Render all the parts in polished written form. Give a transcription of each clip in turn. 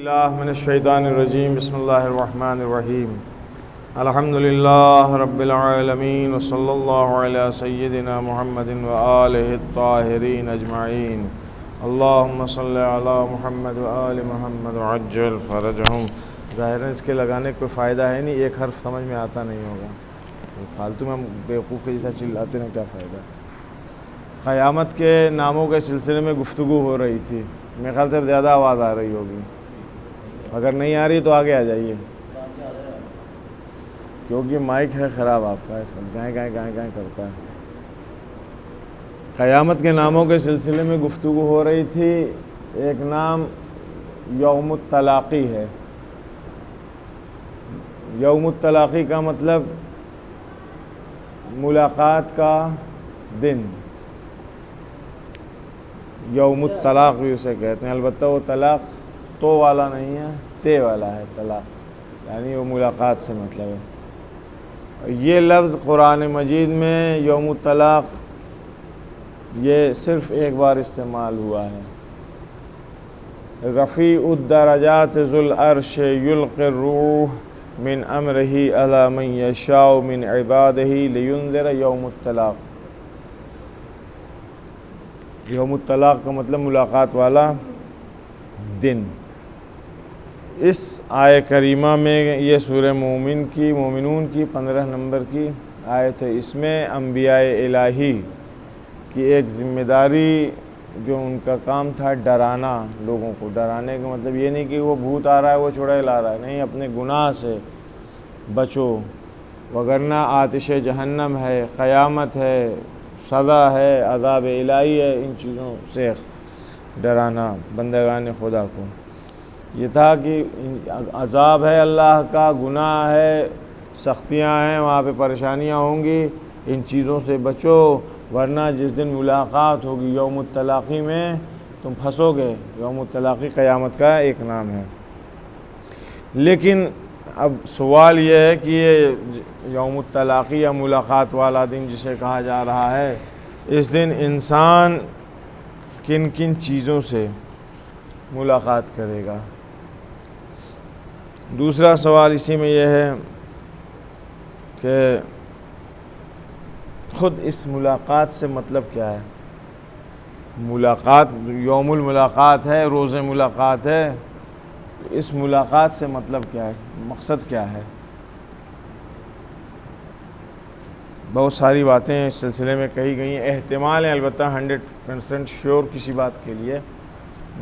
باللہ من الشیطان الرجیم بسم اللہ الرحمن الرحیم الحمدللہ رب العالمین وصلی اللہ علی سیدنا محمد وآلہ الطاہرین اجمعین اللہم صلی علی محمد وآل محمد وعجل فرجہم۔ ظاہراً اس کے لگانے کوئی فائدہ ہے نہیں، ایک حرف سمجھ میں آتا نہیں ہوگا، فالتو میں ہم بیوقوف کے جیسا چلاتے ہیں، کیا فائدہ۔ قیامت کے ناموں کے سلسلے میں گفتگو ہو رہی تھی، میرے خیال سے زیادہ آواز آ رہی ہوگی، اگر نہیں آ رہی تو آگے آ جائیے کیونکہ مائک ہے خراب آپ کا، گائیں گائیں گائیں گائیں کرتا ہے۔ قیامت کے ناموں کے سلسلے میں گفتگو ہو رہی تھی، ایک نام یوم التلاقی ہے۔ یوم التلاقی کا مطلب ملاقات کا دن، یوم الطلاق بھی اسے کہتے ہیں، البتہ وہ طلاق تو والا نہیں ہے، تے والا ہے طلاق، یعنی وہ ملاقات سے مطلب ہے۔ یہ لفظ قرآن مجید میں یوم الطلاق یہ صرف ایک بار استعمال ہوا ہے۔ رفیع الدرجات ذو العرش یلقی الروح من امرہ علی من یشاء من عبادہ لینذر یوم الطلاق۔ یوم الطلاق کا مطلب ملاقات والا دن۔ اس آیہ کریمہ میں یہ سورہ مومنون کی 15 نمبر کی آیت ہے۔ اس میں انبیاء الہی کی ایک ذمہ داری، جو ان کا کام تھا ڈرانا لوگوں کو۔ ڈرانے کا مطلب یہ نہیں کہ وہ بھوت آ رہا ہے وہ چھڑائے لا رہا ہے، نہیں، اپنے گناہ سے بچو، وگرنہ آتش جہنم ہے، قیامت ہے، سزا ہے، عذاب الہی ہے، ان چیزوں سے ڈرانا بندگان خدا کو۔ یہ تھا کہ عذاب ہے اللہ کا، گناہ ہے، سختیاں ہیں، وہاں پہ پریشانیاں ہوں گی، ان چیزوں سے بچو، ورنہ جس دن ملاقات ہوگی یوم التلاقی میں تم پھنسو گے۔ یوم التلاقی قیامت کا ایک نام ہے۔ لیکن اب سوال یہ ہے کہ یہ یوم التلاقی یا ملاقات والا دن جسے کہا جا رہا ہے، اس دن انسان کن کن چیزوں سے ملاقات کرے گا؟ دوسرا سوال اسی میں یہ ہے کہ خود اس ملاقات سے مطلب کیا ہے؟ ملاقات یوم الملاقات ہے، روز ملاقات ہے، اس ملاقات سے مطلب کیا ہے، مقصد کیا ہے؟ بہت ساری باتیں اس سلسلے میں کہی گئی ہیں، احتمال ہے، البتہ 100% شیور کسی بات کے لیے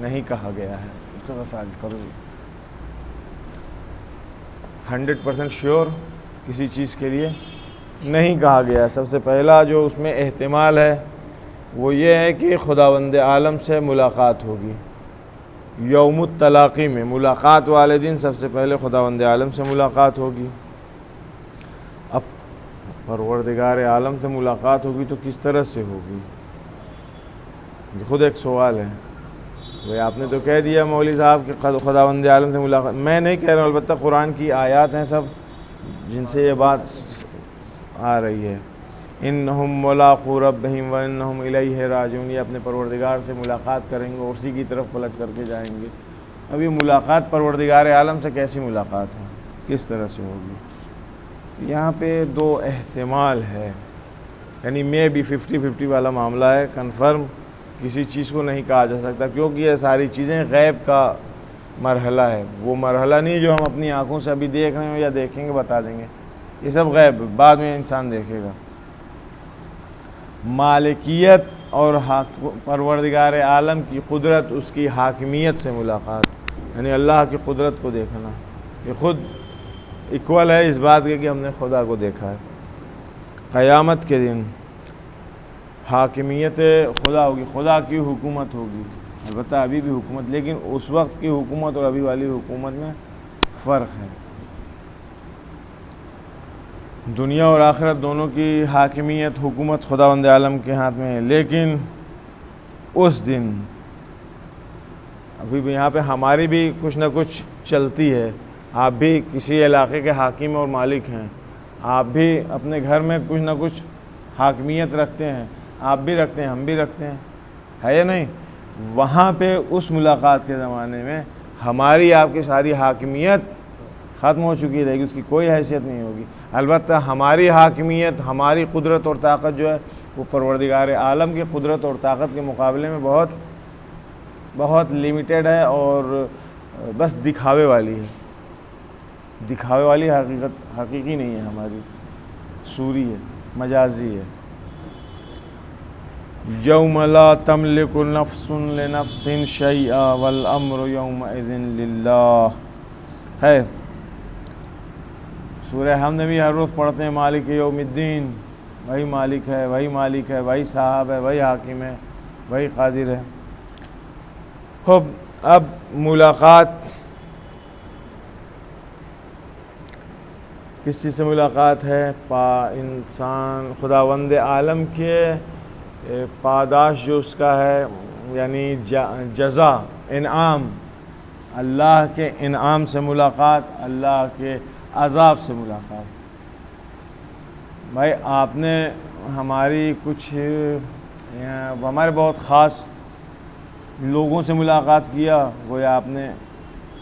نہیں کہا گیا ہے۔ اس کا بس آج کرو 100% شیور کسی چیز کے لیے نہیں کہا گیا ہے۔ سب سے پہلا جو اس میں احتمال ہے وہ یہ ہے کہ خداوند عالم سے ملاقات ہوگی یوم التلاقی میں۔ ملاقات والے دن سب سے پہلے خداوند عالم سے ملاقات ہوگی۔ اب پروردگار عالم سے ملاقات ہوگی تو کس طرح سے ہوگی؟ یہ خود ایک سوال ہے۔ بھئی آپ نے تو کہہ دیا مولوی صاحب کہ خداوند عالم سے ملاقات، میں نہیں کہہ رہا ہوں، البتہ قرآن کی آیات ہیں سب جن سے یہ بات آ رہی ہے۔ انہم ملاقو ربہم وانہم الیہ راجعون، یہ اپنے پروردگار سے ملاقات کریں گے اور اسی کی طرف پلٹ کر کے جائیں گے۔ اب یہ ملاقات پروردگار عالم سے کیسی ملاقات ہے، کس طرح سے ہوگی؟ یہاں پہ دو احتمال ہے، یعنی میں بھی 50-50 والا معاملہ ہے، کنفرم کسی چیز کو نہیں کہا جا سکتا، کیونکہ یہ ساری چیزیں غیب کا مرحلہ ہے۔ وہ مرحلہ نہیں جو ہم اپنی آنکھوں سے ابھی دیکھ رہے ہیں یا دیکھیں گے بتا دیں گے، یہ سب غیب بعد میں انسان دیکھے گا۔ مالکیت اور پروردگار عالم کی قدرت، اس کی حاکمیت سے ملاقات، یعنی اللہ کی قدرت کو دیکھنا، یہ خود ایکول ہے اس بات کے کہ ہم نے خدا کو دیکھا ہے۔ قیامت کے دن حاکمیت خدا ہوگی، خدا کی حکومت ہوگی، البتہ ابھی بھی حکومت، لیکن اس وقت کی حکومت اور ابھی والی حکومت میں فرق ہے۔ دنیا اور آخرت دونوں کی حاکمیت، حکومت خداوند عالم کے ہاتھ میں ہے، لیکن اس دن ابھی بھی یہاں پہ ہماری بھی کچھ نہ کچھ چلتی ہے۔ آپ بھی کسی علاقے کے حاکم اور مالک ہیں، آپ بھی اپنے گھر میں کچھ نہ کچھ حاکمیت رکھتے ہیں، آپ بھی رکھتے ہیں، ہم بھی رکھتے ہیں، ہے یا نہیں؟ وہاں پہ اس ملاقات کے زمانے میں ہماری آپ کی ساری حاکمیت ختم ہو چکی رہے گی، اس کی کوئی حیثیت نہیں ہوگی۔ البتہ ہماری حاکمیت، ہماری قدرت اور طاقت جو ہے وہ پروردگار عالم کی قدرت اور طاقت کے مقابلے میں بہت بہت لیمیٹڈ ہے، اور بس دکھاوے والی ہے، دکھاوے والی حقیقی نہیں ہے ہماری، صوری ہے، مجازی ہے۔ یوم لا تملک نفس لنفس شیئا والامر یومئذ للہ ہے۔ سورہ حمد بھی ہر روز پڑھتے ہیں، مالک یوم الدین، وہی مالک ہے، وہی مالک ہے، وہی صاحب ہے، وہی حاکم ہے، وہی قادر ہے۔ اب ملاقات کس چیز سے ملاقات ہے؟ انسان خداوند عالم کے پاداش جو اس کا ہے، یعنی جزا، انعام، اللہ کے انعام سے ملاقات، اللہ کے عذاب سے ملاقات۔ بھائی آپ نے ہماری ہمارے بہت خاص لوگوں سے ملاقات کیا، گویا آپ نے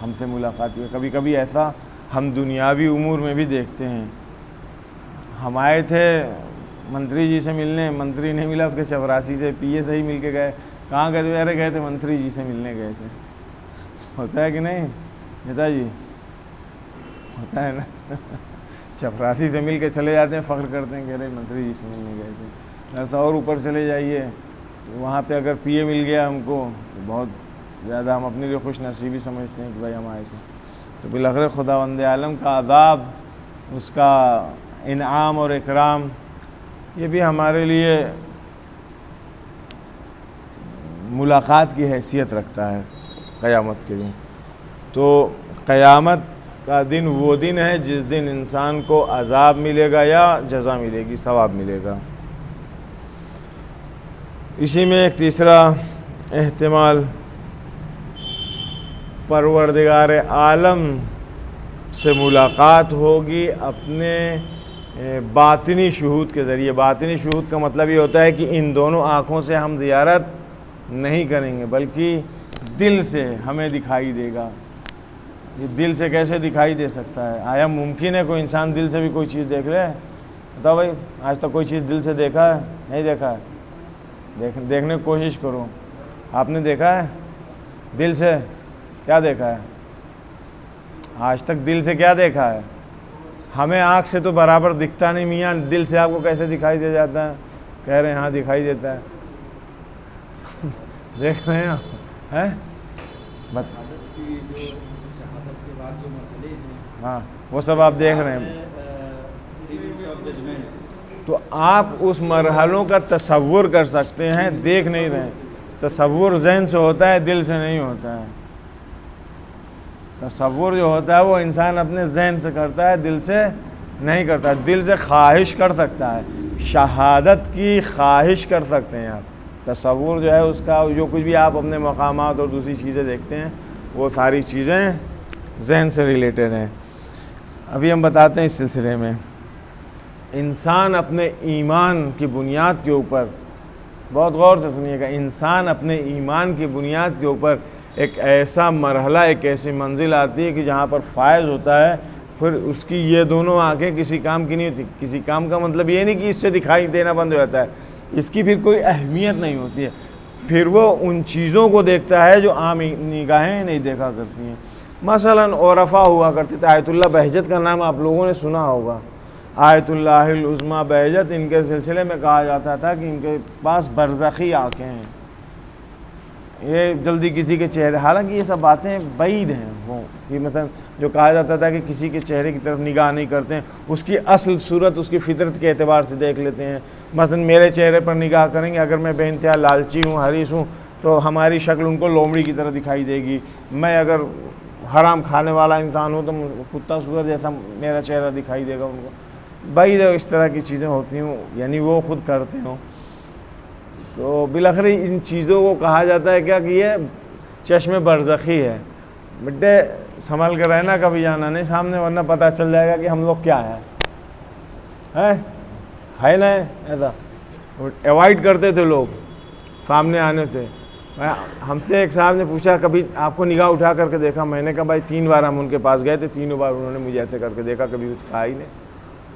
ہم سے ملاقات کیا۔ کبھی کبھی ایسا ہم دنیاوی امور میں بھی دیکھتے ہیں۔ ہم آئے تھے منتری جی سے ملنے، منتری نہیں ملا، اس کے چپراسی سے، پی اے سے ہی مل کے گئے۔ کہاں گئے تھے؟ ارے گئے تھے منتری جی سے ملنے گئے تھے۔ ہوتا ہے کہ نہیں نیتا جی؟ ہوتا ہے نا؟ چپراسی سے مل کے چلے جاتے ہیں، فخر کرتے ہیں کہ ارے منتری جی سے ملنے گئے تھے۔ ایسا اور اوپر چلے جائیے، وہاں پہ اگر پی اے مل گیا ہم کو تو بہت زیادہ ہم اپنے لیے خوش نصیبی سمجھتے ہیں کہ بھائی ہم آئے تھے۔ تو بالآخر خداوند عالم کا عذاب، اس کا انعام اور اکرام، یہ بھی ہمارے لیے ملاقات کی حیثیت رکھتا ہے قیامت کے دن۔ تو قیامت کا دن وہ دن ہے جس دن انسان کو عذاب ملے گا یا جزا ملے گی، ثواب ملے گا۔ اسی میں ایک تیسرا احتمال، پروردگار عالم سے ملاقات ہوگی اپنے باطنی شہود کے ذریعے۔ باطنی شہود کا مطلب یہ ہوتا ہے کہ ان دونوں آنکھوں سے ہم زیارت نہیں کریں گے، بلکہ دل سے ہمیں دکھائی دے گا۔ یہ دل سے کیسے دکھائی دے سکتا ہے؟ آیا ممکن ہے کوئی انسان دل سے بھی کوئی چیز دیکھ لے؟ بتاؤ بھائی، آج تک کوئی چیز دل سے دیکھا ہے؟ نہیں دیکھا ہے؟ دیکھنے کی کوشش کرو۔ آپ نے دیکھا ہے دل سے؟ کیا دیکھا ہے آج تک؟ دل سے کیا دیکھا ہے؟ ہمیں آنکھ سے تو برابر دکھتا نہیں میاں، دل سے آپ کو کیسے دکھائی دے جاتا ہے؟ کہہ رہے ہیں ہاں دکھائی دیتا ہے۔ دیکھ رہے ہیں؟ ہاں وہ سب آپ دیکھ رہے ہیں، تو آپ اس مرحلوں کا تصور کر سکتے ہیں، دیکھ نہیں رہے۔ تصور ذہن سے ہوتا ہے، دل سے نہیں ہوتا ہے۔ تصور جو ہوتا ہے وہ انسان اپنے ذہن سے کرتا ہے، دل سے نہیں کرتا۔ دل سے خواہش کر سکتا ہے، شہادت کی خواہش کر سکتے ہیں آپ۔ تصور جو ہے اس کا، جو کچھ بھی آپ اپنے مقامات اور دوسری چیزیں دیکھتے ہیں، وہ ساری چیزیں ذہن سے ریلیٹڈ ہیں۔ ابھی ہم بتاتے ہیں اس سلسلے میں، انسان اپنے ایمان کی بنیاد کے اوپر، بہت غور سے سنیے گا، انسان اپنے ایمان کی بنیاد کے اوپر ایک ایسا مرحلہ، ایک ایسی منزل آتی ہے کہ جہاں پر فائز ہوتا ہے، پھر اس کی یہ دونوں آنکھیں کسی کام کی نہیں ہوتی۔ کسی کام کا مطلب یہ نہیں کہ اس سے دکھائی دینا بند ہو جاتا ہے، اس کی پھر کوئی اہمیت نہیں ہوتی ہے، پھر وہ ان چیزوں کو دیکھتا ہے جو عام نگاہیں نہیں دیکھا کرتی ہیں۔ مثلاً عرفہ ہوا کرتے تھے، آیت اللہ بہجت کا نام آپ لوگوں نے سنا ہوگا۔ آیت اللہ العظمیٰ بہجت، ان کے سلسلے میں کہا جاتا تھا کہ ان کے پاس برزخی آنکھیں ہیں، یہ جلدی کسی کے چہرے، حالانکہ یہ سب باتیں بعید ہیں، وہ کہ مثلا جو کہا جاتا تھا کہ کسی کے چہرے کی طرف نگاہ نہیں کرتے ہیں، اس کی اصل صورت اس کی فطرت کے اعتبار سے دیکھ لیتے ہیں۔ مثلا میرے چہرے پر نگاہ کریں گے، اگر میں بے انتہا لالچی ہوں، حریص ہوں، تو ہماری شکل ان کو لومڑی کی طرح دکھائی دے گی۔ میں اگر حرام کھانے والا انسان ہوں تو کتا سور جیسا میرا چہرہ دکھائی دے گا ان کو۔ بعید اس طرح کی چیزیں ہوتی ہوں، یعنی وہ خود کرتے ہوں۔ تو بالآخر ان چیزوں کو کہا جاتا ہے کیا کہ یہ چشم برزخی ہے۔ بیٹے سنبھل کے رہنا، کبھی جانا نہیں سامنے، ورنہ پتہ چل جائے گا کہ ہم لوگ کیا ہے نا ایسا۔ ایوائڈ کرتے تھے لوگ سامنے آنے سے، ہم سے ایک صاحب نے پوچھا کبھی آپ کو نگاہ اٹھا کر کے دیکھا؟ میں نے کہا بھائی 3 بار ہم ان کے پاس گئے تھے، تینوں بار انہوں نے مجھے ایسے کر کے دیکھا، کبھی کچھ کہا ہی نہیں۔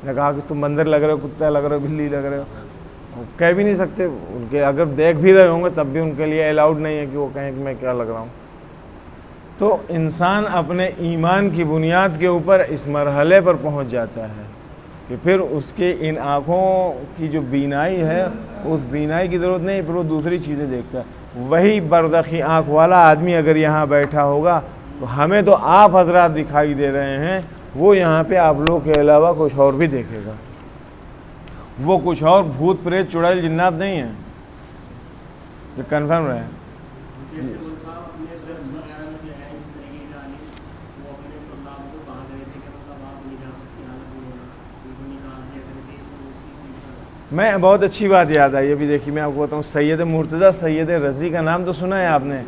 نے کہا کہ تم بندر لگ رہے ہو، کتا لگ رہے ہو، بلی لگ رہے ہو، کہہ بھی نہیں سکتے ان کے، اگر دیکھ بھی رہے ہوں گے تب بھی ان کے لیے الاؤڈ نہیں ہے کہ وہ کہیں کہ میں کیا لگ رہا ہوں۔ تو انسان اپنے ایمان کی بنیاد کے اوپر اس مرحلے پر پہنچ جاتا ہے کہ پھر اس کے ان آنکھوں کی جو بینائی ہے اس بینائی کی ضرورت نہیں، پھر وہ دوسری چیزیں دیکھتا ہے۔ وہی بردخی آنکھ والا آدمی اگر یہاں بیٹھا ہوگا تو ہمیں تو آپ حضرات دکھائی دے رہے ہیں، وہ یہاں پہ آپ لوگ کے علاوہ کچھ اور بھی دیکھے گا، وہ کچھ اور بھوت پریت چڑیل جنات نہیں ہیں، یہ کنفرم رہے۔ میں بہت اچھی بات یاد آئی ابھی، دیکھیے میں آپ کو بتاؤں، سید مرتضیٰ سید رضی کا نام تو سنا ہے آپ نے؟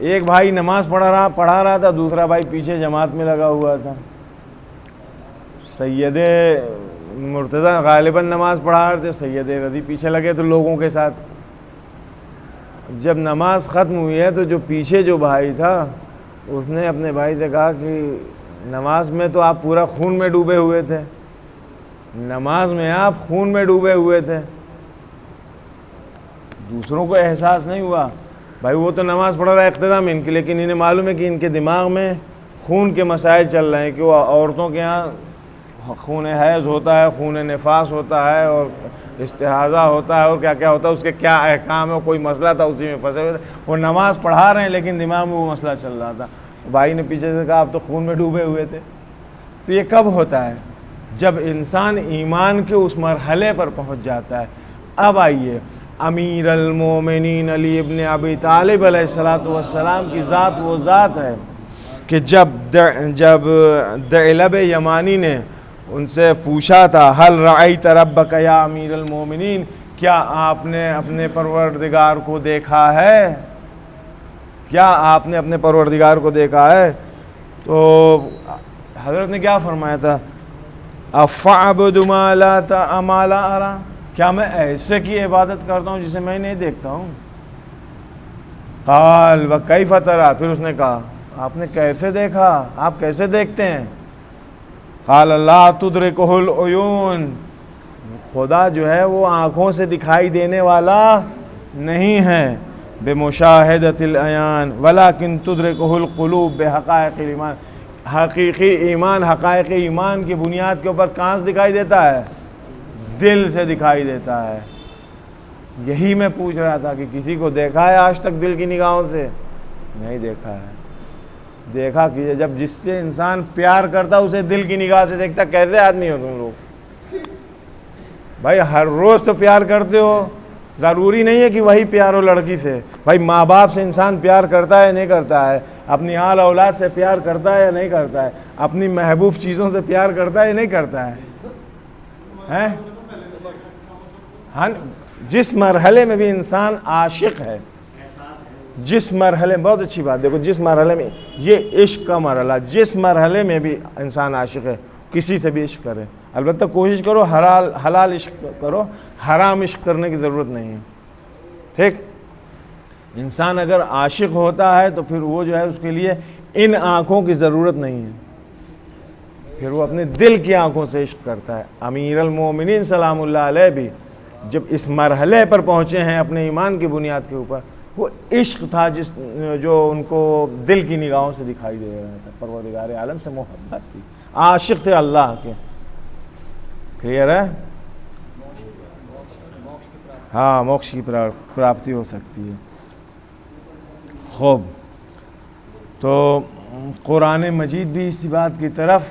ایک بھائی نماز پڑھا رہا تھا، دوسرا بھائی پیچھے جماعت میں لگا ہوا تھا۔ سید مرتضیٰ غالباً نماز پڑھا رہے تھے، سید رضی پیچھے لگے تھے لوگوں کے ساتھ۔ جب نماز ختم ہوئی ہے تو جو پیچھے جو بھائی تھا اس نے اپنے بھائی سے کہا کہ نماز میں تو آپ پورا خون میں ڈوبے ہوئے تھے، نماز میں آپ خون میں ڈوبے ہوئے تھے، دوسروں کو احساس نہیں ہوا۔ بھائی وہ تو نماز پڑھ رہا ہے اقتداء میں ان کے، لیکن انہیں معلوم ہے کہ ان کے دماغ میں خون کے مسائل چل رہے ہیں کہ وہ عورتوں کے ہاں خون حیض ہوتا ہے، خون نفاس ہوتا ہے اور استحاضہ ہوتا ہے اور کیا کیا ہوتا ہے، اس کے کیا احکام ہے، کوئی مسئلہ تھا اسی میں پھنسے ہوئے تھے۔ وہ نماز پڑھا رہے ہیں لیکن دماغ میں وہ مسئلہ چل رہا تھا۔ بھائی نے پیچھے سے کہا آپ تو خون میں ڈوبے ہوئے تھے۔ تو یہ کب ہوتا ہے؟ جب انسان ایمان کے اس مرحلے پر پہنچ جاتا ہے۔ اب آئیے، امیر المومنین علی ابن ابی طالب علیہ السلام کی ذات وہ ذات ہے کہ جب دعلب یمانی نے ان سے پوچھا تھا حل رأیت ربک یا امیر المومنین، کیا آپ نے اپنے پروردگار کو دیکھا ہے؟ کیا آپ نے اپنے پروردگار کو دیکھا ہے؟ تو حضرت نے کیا فرمایا تھا؟ افعبد ما لا ارى، کیا میں ایسے کی عبادت کرتا ہوں جسے میں نہیں دیکھتا ہوں؟ قال وکیف ترى، پھر اس نے کہا آپ نے کیسے دیکھا، آپ کیسے دیکھتے ہیں؟ قال لا تدرکہ العیون، خدا جو ہے وہ آنکھوں سے دکھائی دینے والا نہیں ہے، بمشاہدۃ العیان ولکن تدرکہ القلوب بحقائق الایمان، حقیقی ایمان، حقائق ایمان کی بنیاد کے اوپر کہاں سے دکھائی دیتا ہے؟ دل سے دکھائی دیتا ہے۔ یہی میں پوچھ رہا تھا کہ کسی کو دیکھا ہے آج تک دل کی نگاہوں سے؟ نہیں دیکھا ہے۔ دیکھا کہ جب جس سے انسان پیار کرتا اسے دل کی نگاہ سے دیکھتا، کیسے آدمی ہو تم لوگ؟ بھائی ہر روز تو پیار کرتے ہو، ضروری نہیں ہے کہ وہی پیار ہو لڑکی سے۔ بھائی ماں باپ سے انسان پیار کرتا ہے نہیں کرتا ہے، اپنی آل اولاد سے پیار کرتا ہے یا نہیں کرتا ہے، اپنی محبوب چیزوں سے پیار کرتا ہے یا نہیں کرتا ہے؟ ہاں، جس مرحلے میں بھی انسان عاشق ہے، جس مرحلے میں، بہت اچھی بات، دیکھو جس مرحلے میں، یہ عشق کا مرحلہ، جس مرحلے میں بھی انسان عاشق ہے کسی سے بھی عشق کرے، البتہ کوشش کرو حلال عشق کرو، حرام عشق کرنے کی ضرورت نہیں ہے، ٹھیک؟ انسان اگر عاشق ہوتا ہے تو پھر وہ جو ہے اس کے لیے ان آنکھوں کی ضرورت نہیں ہے، پھر وہ اپنے دل کی آنکھوں سے عشق کرتا ہے۔ امیر المومنین سلام اللہ علیہ بھی جب اس مرحلے پر پہنچے ہیں اپنے ایمان کی بنیاد کے اوپر، وہ عشق تھا جو ان کو دل کی نگاہوں سے دکھائی دے رہا تھا، پروردگار عالم سے محبت تھی، عاشق تھے اللہ کے۔ کلیئر ہے؟ ہاں، موکش کی پراپتی ہو سکتی ہے۔ خوب، تو قرآن مجید بھی اسی بات کی طرف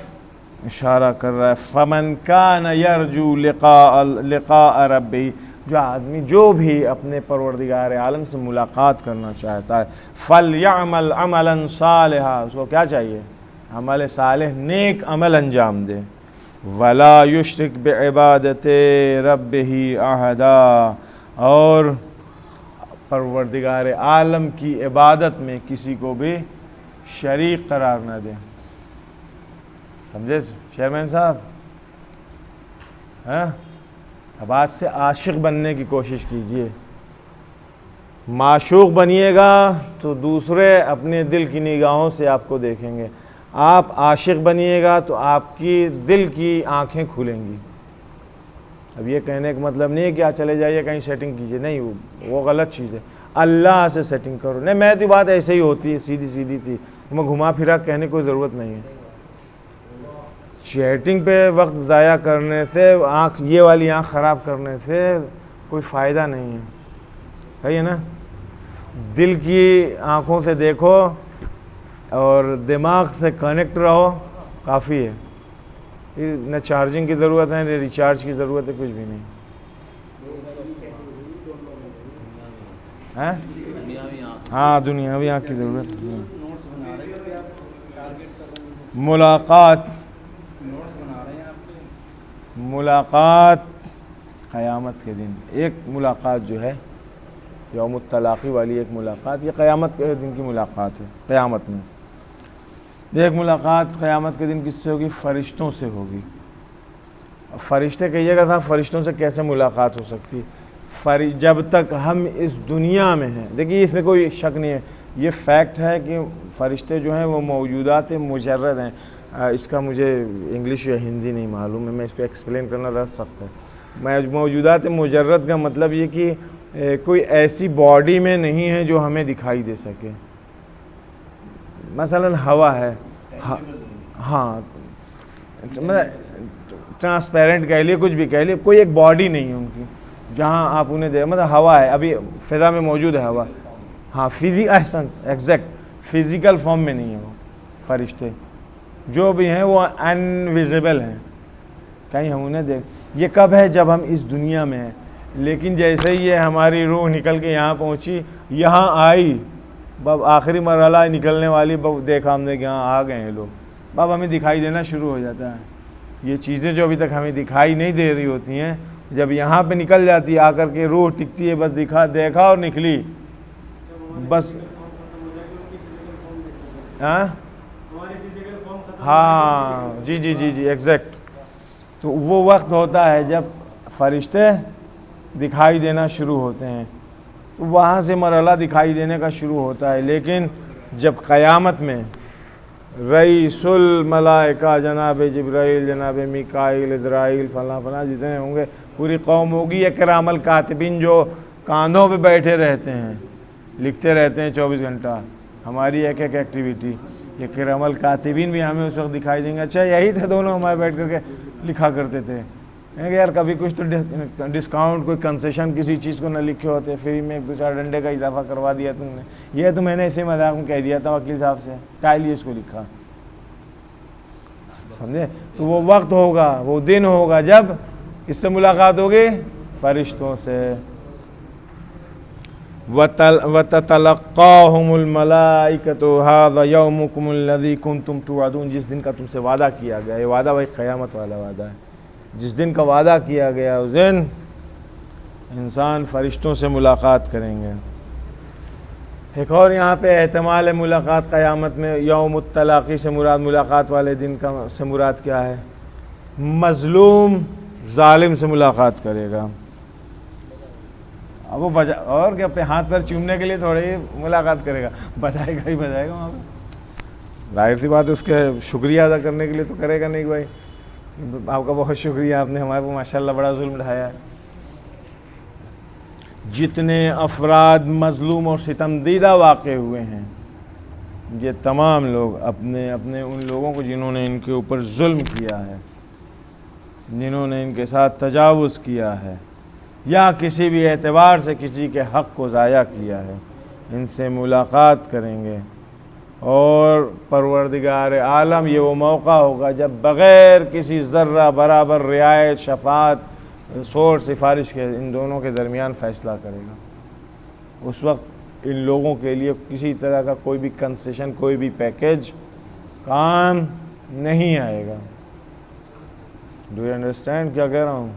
اشارہ کر رہا ہے، فَمَنْ كَانَ يَرْجُو لِقَاءَ رَبِّهِ، جو آدمی جو بھی اپنے پروردگار عالم سے ملاقات کرنا چاہتا ہے، فَلْيَعْمَلْ عَمَلًا صَالِحًا، اس کو کیا چاہیے؟ عمل صالح، نیک عمل انجام دے، وَلَا يُشْرِكْ بِعِبَادَةِ رَبِّهِ أَحَدًا، اور پروردگار عالم کی عبادت میں کسی کو بھی شریک قرار نہ دے۔ سمجھے چیئرمین صاحب؟ اب آج سے عاشق بننے کی کوشش کیجئے، معشوق بنیے گا تو دوسرے اپنے دل کی نگاہوں سے آپ کو دیکھیں گے. آپ عاشق بنیے گا تو آپ کی دل کی آنکھیں کھلیں گی. اب یہ کہنے کا مطلب نہیں ہے کہ آپ چلے جائیے کہیں سیٹنگ کیجیے, نہیں, وہ غلط چیز ہے. اللہ سے سیٹنگ کرو. نہیں, میں تو بات ایسے ہی ہوتی ہے, سیدھی سیدھی تھی, میں گھما پھرا کہنے کی کوئی ضرورت نہیں ہے. چیٹنگ پہ وقت ضائع کرنے سے, یہ والی آنکھ خراب کرنے سے کوئی فائدہ نہیں ہے. صحیح ہے نا؟ دل کی آنکھوں سے دیکھو اور دماغ سے کنیکٹ رہو, کافی ہے. نہ چارجنگ کی ضرورت ہے, نہ ریچارج کی ضرورت ہے, کچھ بھی نہیں. ہاں, دنیاوی آنکھ کی ضرورت ہے. ملاقات قیامت کے دن, ایک ملاقات جو ہے یوم التلاقی والی ایک ملاقات, یہ قیامت کے دن کی ملاقات ہے. قیامت میں ایک ملاقات قیامت کے دن کس سے ہوگی؟ فرشتوں سے ہوگی. فرشتے کہیے گا صاحب فرشتوں سے کیسے ملاقات ہو سکتی؟ جب تک ہم اس دنیا میں ہیں, دیکھیے اس میں کوئی شک نہیں ہے, یہ فیکٹ ہے کہ فرشتے جو ہیں وہ موجودات مجرد ہیں. اس کا مجھے انگلش یا ہندی نہیں معلوم ہے, میں اس کو ایکسپلین کرنا ذرا سخت ہے. موجودات مجرد کا مطلب یہ کہ کوئی ایسی باڈی میں نہیں ہے جو ہمیں دکھائی دے سکے. مثلا ہوا ہے, ہاں, ٹرانسپیرنٹ کہہ لیے, کچھ بھی کہہ لیے, کوئی ایک باڈی نہیں ہے ان کی جہاں آپ انہیں دے, مطلب ہوا ہے, ابھی فضا میں موجود ہے ہوا, ہاں, احسن ایگزیکٹ فزیکل فارم میں نہیں ہے. وہ فرشتے جو بھی ہیں وہ انویزیبل ہیں, کہیں ہم انہیں دیکھ. یہ کب ہے؟ جب ہم اس دنیا میں ہیں. لیکن جیسے ہی یہ ہماری روح نکل کے یہاں پہنچی, یہاں آئی, باب آخری مرحلہ نکلنے والی, باب دیکھا ہم نے کہ یہاں آ گئے ہیں لوگ, باب ہمیں دکھائی دینا شروع ہو جاتا ہے. یہ چیزیں جو ابھی تک ہمیں دکھائی نہیں دے رہی ہوتی ہیں, جب یہاں پہ نکل جاتی ہے آ کر کے, روح ٹکتی ہے, بس دیکھا اور نکلی بس. ہاں, جی ایگزیکٹ. تو وہ وقت ہوتا ہے جب فرشتے دکھائی دینا شروع ہوتے ہیں, وہاں سے مرحلہ دکھائی دینے کا شروع ہوتا ہے. لیکن جب قیامت میں رئیس الملائکہ جناب جبرائیل, جناب میکائیل, اسرافیل, فلاں فلاں جتنے ہوں گے, پوری قوم ہوگی. یہ کرام الکاتبین جو کاندھوں پہ بیٹھے رہتے ہیں, لکھتے رہتے ہیں 24 گھنٹہ ہماری ایک ایک ایکٹیویٹی, یہ کرام الکاتبین بھی ہمیں اس وقت دکھائی دیں گے. اچھا, یہی تھے دونوں ہمارے بیٹھ کر کے لکھا کرتے تھے کہ یار کبھی کچھ تو ڈسکاؤنٹ, کوئی کنسیشن کسی چیز کو نہ لکھے ہوتے, فری میں 2-4 ڈنڈے کا اضافہ کروا دیا تم نے. یہ تو میں نے اسی مذاق میں کہہ دیا تھا وکیل صاحب سے, کیا لیے اس کو لکھا, سمجھے؟ تو وہ وقت ہوگا, وہ دن ہوگا جب اس سے ملاقات ہوگی فرشتوں سے. وَتَتَلَقَّاهُمُ الْمَلَائِكَةُ هَذَا يَوْمُكُمُ الَّذِي كُنْتُمْ تُوعَدُونَ. جس دن کا تم سے وعدہ کیا گیا, یہ وعدہ وہی قیامت والا وعدہ ہے. جس دن کا وعدہ کیا گیا اس دن انسان فرشتوں سے ملاقات کریں گے. ایک اور یہاں پہ احتمال ہے ملاقات قیامت میں. یوم التلاقی سے مراد, ملاقات والے دن کا سے مراد کیا ہے؟ مظلوم ظالم سے ملاقات کرے گا. اب وہ اور کیا اپنے ہاتھ پر چومنے کے لیے تھوڑی ملاقات کرے گا, بجائے گا ہی بجائے گا وہاں پہ. ظاہر سی بات ہے, اس کے شکریہ ادا کرنے کے لیے تو کرے گا نہیں. بھائی آپ کا بہت شکریہ, آپ نے ہمارے کو ماشاءاللہ بڑا ظلم ڈھایا ہے. جتنے افراد مظلوم اور ستم دیدہ واقع ہوئے ہیں, یہ تمام لوگ اپنے ان لوگوں کو جنہوں نے ان کے اوپر ظلم کیا ہے, جنہوں نے ان کے ساتھ تجاوز کیا ہے, یا کسی بھی اعتبار سے کسی کے حق کو ضائع کیا ہے, ان سے ملاقات کریں گے. اور پروردگار عالم, یہ وہ موقع ہوگا جب بغیر کسی ذرہ برابر رعایت, شفاعت, سوچ سفارش کے ان دونوں کے درمیان فیصلہ کرے گا. اس وقت ان لوگوں کے لیے کسی طرح کا کوئی بھی کنسیشن, کوئی بھی پیکیج کام نہیں آئے گا. ڈو یو انڈرسٹینڈ کیا کہہ رہا ہوں؟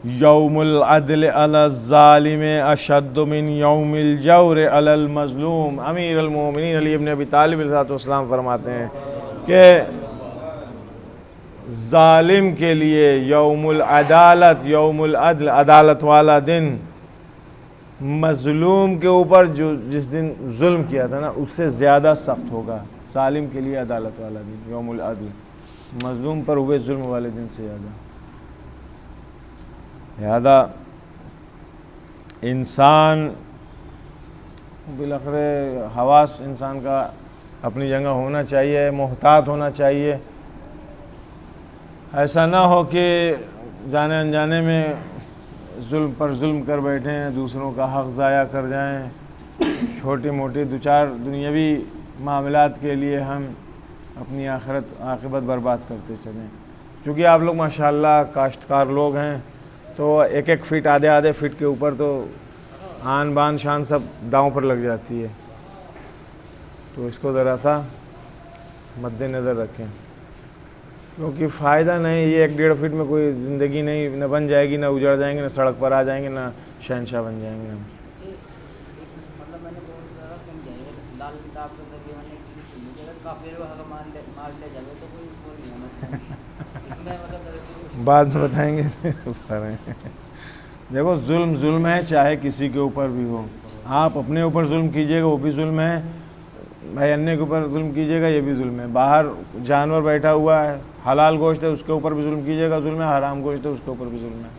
یوم العدل علی الظالم اشد من یوم الجور علی المظلوم. امیر المومنین علی ابن ابی طالب علیہ السلام فرماتے ہیں کہ ظالم کے لیے یوم العدالت، یوم العدل، عدالت والا دن، مظلوم کے اوپر جو جس دن ظلم کیا تھا نا اس سے زیادہ سخت ہوگا. ظالم کے لیے عدالت والا دن یوم العدل، مظلوم پر ہوئے ظلم والے دن سے زیادہ. لہذا انسان بالآخر حواس انسان کا اپنی جگہ ہونا چاہیے، محتاط ہونا چاہیے. ایسا نہ ہو کہ جانے انجانے میں ظلم پر ظلم کر بیٹھیں، دوسروں کا حق ضائع کر جائیں، چھوٹی موٹی دو چار دنیاوی معاملات کے لیے ہم اپنی عاقبت برباد کرتے چلیں. چونکہ آپ لوگ ماشاءاللہ کاشتکار لوگ ہیں تو ایک ایک فٹ آدھے فٹ کے اوپر تو آن بان شان سب داؤں پر لگ جاتی ہے. تو اس کو ذرا سا مد نظر رکھیں، کیونکہ فائدہ نہیں. یہ 1-1.5 فٹ میں کوئی زندگی نہیں، نہ بن جائے گی، نہ اجڑ جائیں گے، نہ سڑک پر آ جائیں گے، نہ شہنشاہ بن جائیں گے. مطلب میں نے بہت زیادہ سمجھا لال کتاب کے ذریعے میں نے ایک چیز سنی کہ اگر کافر اگر مار لے جائے تو کوئی نہیں ہے. اس میں مطلب بعد میں بتائیں گے. دیکھو ظلم ہے، چاہے کسی کے اوپر بھی ہو. آپ اپنے اوپر ظلم کیجئے گا وہ بھی ظلم ہے، بھائی اننے کے اوپر ظلم کیجئے گا یہ بھی ظلم ہے. باہر جانور بیٹھا ہوا ہے، حلال گوشت ہے، اس کے اوپر بھی ظلم کیجئے گا ظلم ہے، حرام گوشت ہے اس کے اوپر بھی ظلم ہے.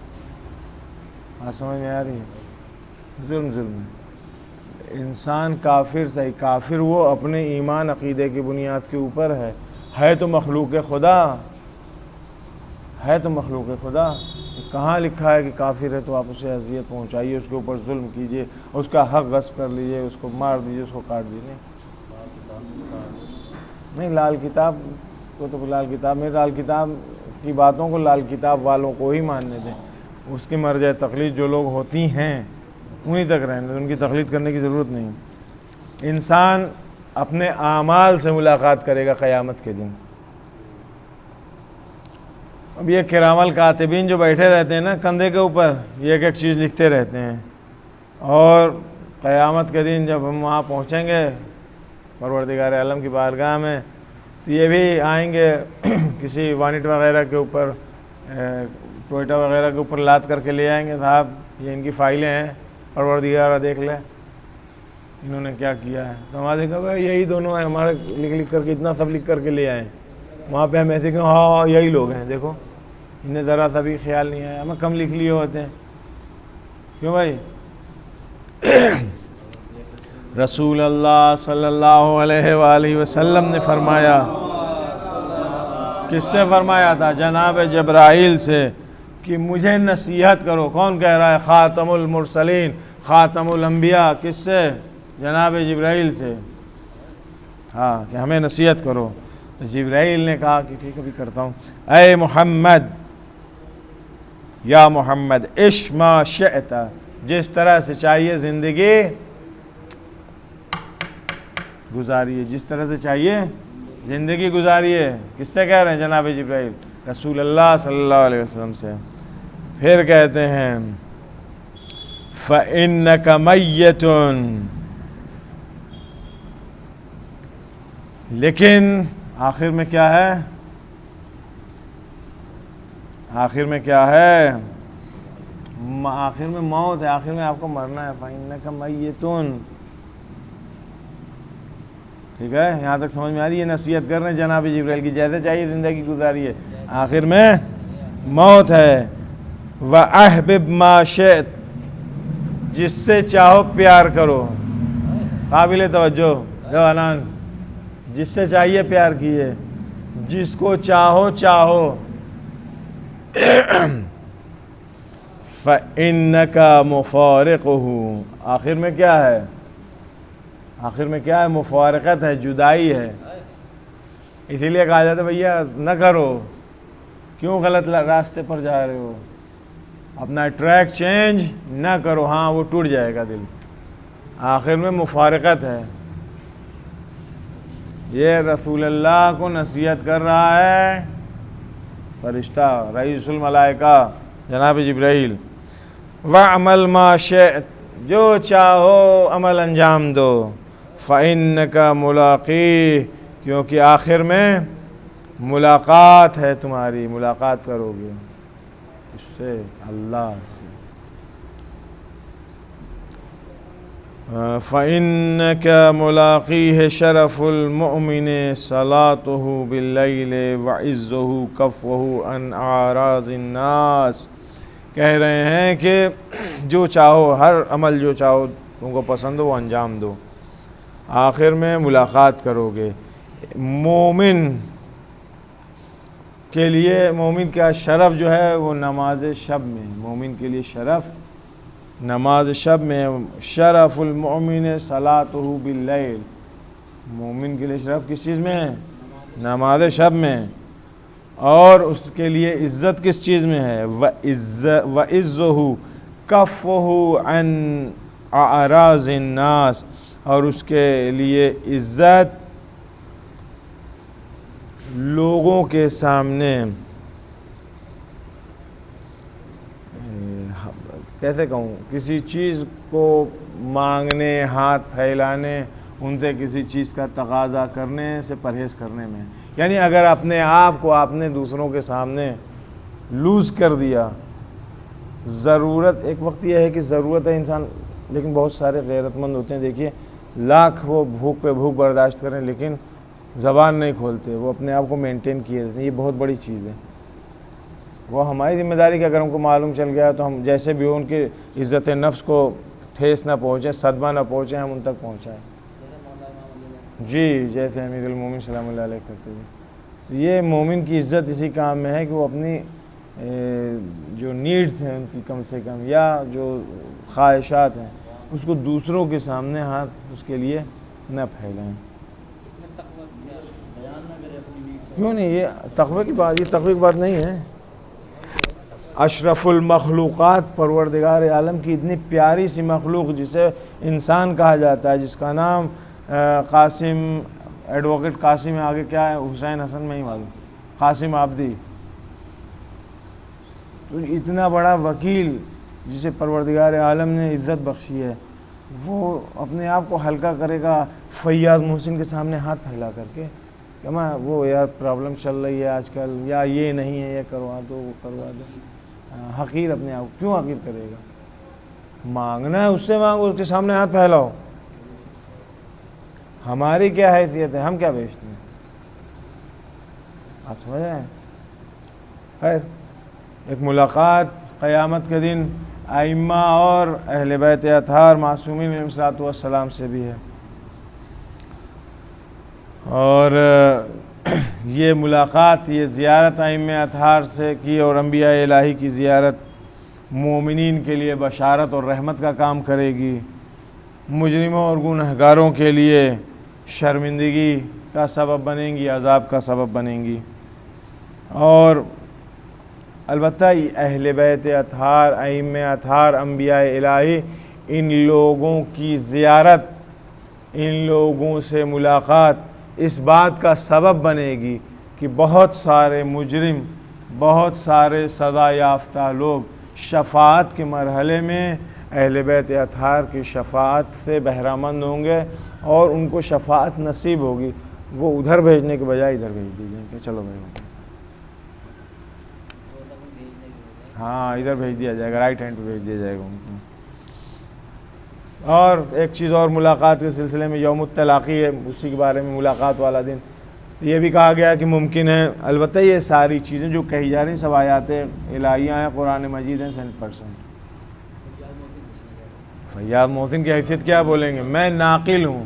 بات سمجھ میں آ رہی ہے؟ ظلم ہے. انسان کافر صحیح، کافر وہ اپنے ایمان عقیدے کی بنیاد کے اوپر ہے تو مخلوق خدا، ہے تو مخلوق خدا. کہاں لکھا ہے کہ کافر ہے تو آپ اسے اذیت پہنچائیے، اس کے اوپر ظلم کیجئے، اس کا حق غصب کر لیجئے، اس کو مار دیجئے، اس کو کاٹ دیجئے؟ نہیں. لال کتاب کو تو لال کتاب میں، لال کتاب کی باتوں کو لال کتاب والوں کو ہی ماننے دیں. اس کی مرجع تقلید جو لوگ ہوتی ہیں انہیں تک رہنے دیں، ان کی تقلید کرنے کی ضرورت نہیں. انسان اپنے اعمال سے ملاقات کرے گا قیامت کے دن. اب یہ کرام الکاتبین جو بیٹھے رہتے ہیں نا کندھے کے اوپر، یہ ایک ایک چیز لکھتے رہتے ہیں، اور قیامت کے دن جب ہم وہاں پہنچیں گے پروردگار عالم کی بارگاہ میں تو یہ بھی آئیں گے کسی وانٹ وغیرہ کے اوپر، ٹوئٹا وغیرہ کے اوپر لاد کر کے لے آئیں گے. صاحب یہ ان کی فائلیں ہیں، پروردگار دیکھ لے انہوں نے کیا کیا ہے. تو ہمارے دیکھا بھائی یہی دونوں ہیں، ہمارے لکھ کر کے اتنا سب لکھ کر کے لے آئے. وہاں پہ ہم ایسے کہ ہاں یہی لوگ ہیں، دیکھو انہیں ذرا سا بھی خیال نہیں آیا، ہمیں کم لکھ لیے ہوتے ہیں. کیوں بھائی؟ رسول اللہ صلی اللہ علیہ وآلہ وسلم نے فرمایا، کس سے فرمایا تھا؟ جناب جبرائیل سے، کہ مجھے نصیحت کرو. کون کہہ رہا ہے؟ خاتم المرسلین، خاتم الانبیاء. کس سے؟ جناب جبرائیل سے. ہاں کہ ہمیں نصیحت کرو. تو جبرائیل نے کہا کہ ٹھیک ہے بھی کرتا ہوں. اے محمد، یا محمد، عش ما شئت، جس طرح سے چاہیے زندگی گزاریے، جس طرح سے چاہیے زندگی گزاریے. کس سے کہہ رہے ہیں؟ جناب جبرائیل، رسول اللہ صلی اللہ علیہ وسلم سے. پھر کہتے ہیں فَإِنَّكَ مَيِّتٌ، لیکن آخر میں کیا ہے؟ آخر میں کیا ہے؟ آخر میں موت ہے، آخر میں آپ کو مرنا ہے. فَإِنَّكَ مَيِّتٌ. ٹھیک ہے، یہاں تک سمجھ میں آ رہی ہے؟ نصیحت کر رہے ہیں جناب جبرائیل کی، جیسے چاہیے زندگی گزاریے، آخر میں موت ہے. وَأَحْبِبْ مَا شِئْتَ، جس سے چاہو پیار کرو. قابل توجہ جوانان، جس سے چاہیے پیار کیجیے، جس کو چاہو چاہو. فَإِنَّكَ مُفَارِقُهُ، آخر میں کیا ہے؟ آخر میں کیا ہے؟ مفارقت ہے، جدائی ہے. اسی لیے کہا جاتا ہے بھیا نہ کرو، کیوں غلط راستے پر جا رہے ہو، اپنا ٹریک چینج نہ کرو. ہاں وہ ٹوٹ جائے گا دل. آخر میں مفارقت ہے. یہ رسول اللہ کو نصیحت کر رہا ہے فرشتہ، رئیس الملائکہ جناب جبرائیل. وَعْمَلْ مَا شِئْتَ، جو چاہو عمل انجام دو. فَإِنَّكَ مُلَاقِيهِ، کیونکہ آخر میں ملاقات ہے تمہاری، ملاقات کرو گے اس سے، اللہ سے۔ فَإِنَّكَ مُلَاقِيهِ شَرَفُ الْمُؤْمِنِ صَلَاتُهُ بِاللَّيْلِ وَعِزُّهُ كَفُّهُ عَنْ أَعْرَاضِ النَّاسِ۔ کہہ رہے ہیں کہ جو چاہو، ہر عمل جو چاہو تم کو پسند ہو وہ انجام دو، آخر میں ملاقات کرو گے۔ مومن کے لیے، مومن کا شرف جو ہے وہ نماز شب میں، مومن کے لیے شرف نماز شب میں، شرف المؤمن صلاتہ باللیل، مومن کے لیے شرف کس چیز میں ہے؟ نماز شب میں۔ اور اس کے لیے عزت کس چیز میں ہے؟ وَعِزُّهُ كَفُّهُ عَنْ أَعْرَاضِ النَّاسِ، اور اس کے لیے عزت لوگوں کے سامنے، کیسے کہوں، کسی چیز کو مانگنے، ہاتھ پھیلانے، ان سے کسی چیز کا تقاضا کرنے سے پرہیز کرنے میں، یعنی اگر اپنے آپ کو آپ نے دوسروں کے سامنے لوز کر دیا، ضرورت ایک وقت یہ ہے کہ ضرورت ہے انسان، لیکن بہت سارے غیرت مند ہوتے ہیں، دیکھیے لاکھ وہ بھوک پہ بھوک برداشت کریں لیکن زبان نہیں کھولتے، وہ اپنے آپ کو مینٹین کیے رہتے ہیں، یہ بہت بڑی چیز ہے۔ وہ ہماری ذمہ داری کہ اگر ہم کو معلوم چل گیا تو ہم جیسے بھی ہو ان کی عزت نفس کو ٹھیس نہ پہنچے، صدمہ نہ پہنچے، ہم ان تک پہنچائیں۔ جی، جیسے امیر المومن سلام اللہ علیہ کرتے تھے۔ یہ مومن کی عزت اسی کام میں ہے کہ وہ اپنی جو نیڈز ہیں ان کی کم سے کم، یا جو خواہشات ہیں اس کو دوسروں کے سامنے ہاتھ اس کے لیے نہ پھیلائیں۔ کیوں نہیں؟ یہ تقوی کی بات، یہ تقوی کی بات نہیں ہے۔ اشرف المخلوقات پروردگار عالم کی اتنی پیاری سی مخلوق جسے انسان کہا جاتا ہے، جس کا نام قاسم، ایڈوکیٹ قاسم ہے، آگے کیا ہے حسین حسن میں ہی معلوم، قاسم آبدی، تو اتنا بڑا وکیل جسے پروردگار عالم نے عزت بخشی ہے، وہ اپنے آپ کو ہلکا کرے گا فیاض محسن کے سامنے ہاتھ پھیلا کر کے کہ میں وہ یار پرابلم چل رہی ہے آج کل، یا یہ نہیں ہے، یہ کروا دو، وہ کروا دو۔ حقیر اپنے آپ کیوں حقیر کرے گا؟ مانگنا ہے اس سے مانگو، اس کے سامنے ہاتھ پھیلاؤ۔ ہماری کیا حیثیت ہے؟ ہم کیا بیچتے ہیں؟ آپ سمجھ رہے ہیں؟ خیر، ایک ملاقات قیامت کے دن ائمہ اور اہل بیت اطہار معصومین علیہ الصلوۃ والسلام سے بھی ہے، اور یہ ملاقات، یہ زیارت ائمہ اطہار سے کی اور انبیاء الہی کی زیارت مومنین کے لیے بشارت اور رحمت کا کام کرے گی، مجرموں اور گنہگاروں کے لیے شرمندگی کا سبب بنیں گی، عذاب کا سبب بنیں گی۔ اور البتہ اہل بیت اطہار، ائمہ اطہار، انبیاء الہی، ان لوگوں کی زیارت، ان لوگوں سے ملاقات اس بات کا سبب بنے گی کہ بہت سارے مجرم، بہت سارے سزا یافتہ لوگ شفاعت کے مرحلے میں اہل بیت اطہار کی شفاعت سے بہرامند ہوں گے، اور ان کو شفاعت نصیب ہوگی، وہ ادھر بھیجنے کے بجائے ادھر بھیج دیجئے کہ چلو بھائی، ہاں ادھر بھیج دیا جائے گا، رائٹ ہینڈ پہ بھیج دیا جائے گا ان کو۔ اور ایک چیز اور ملاقات کے سلسلے میں، یوم التلاقی ہے، اسی کے بارے میں، ملاقات والا دن یہ بھی کہا گیا کہ ممکن ہے، البتہ یہ ساری چیزیں جو کہی جا رہی ہیں سب آیات الہیہ ہیں، قرآن مجید ہیں 100%۔ فیاض محسن کی حیثیت کیا بولیں گے؟ میں ناقل ہوں،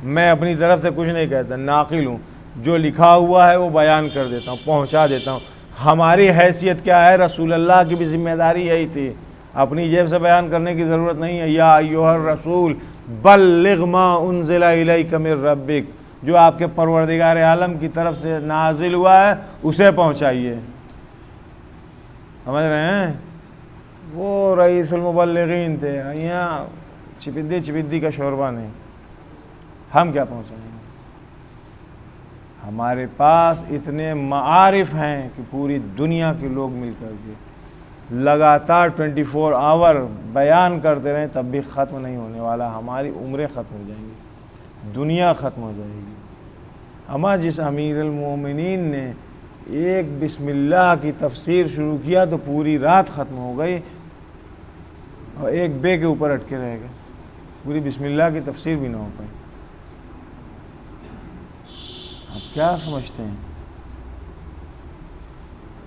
میں اپنی طرف سے کچھ نہیں کہتا، ناقل ہوں، جو لکھا ہوا ہے وہ بیان کر دیتا ہوں، پہنچا دیتا ہوں۔ ہماری حیثیت کیا ہے؟ رسول اللہ کی بھی ذمہ داری یہی تھی، اپنی جیب سے بیان کرنے کی ضرورت نہیں ہے۔ یا ایھا الرسول بلغ ما انزل الیک من ربک، جو آپ کے پروردگار عالم کی طرف سے نازل ہوا ہے اسے پہنچائیے۔ سمجھ رہے ہیں؟ وہ رئیس المبلغین تھے، یہاں چپدی کا شوربہ نہیں، ہم کیا پہنچائیں گے؟ ہمارے پاس اتنے معارف ہیں کہ پوری دنیا کے لوگ مل کر کے لگاتار 24 آور بیان کرتے رہیں تب بھی ختم نہیں ہونے والا، ہماری عمریں ختم ہو جائیں گی، دنیا ختم ہو جائے گی۔ اما جس امیر المومنین نے ایک بسم اللہ کی تفسیر شروع کیا تو پوری رات ختم ہو گئی اور ایک بے کے اوپر اٹکے رہ گئے، پوری بسم اللہ کی تفسیر بھی نہ ہو پائی۔ آپ کیا سمجھتے ہیں؟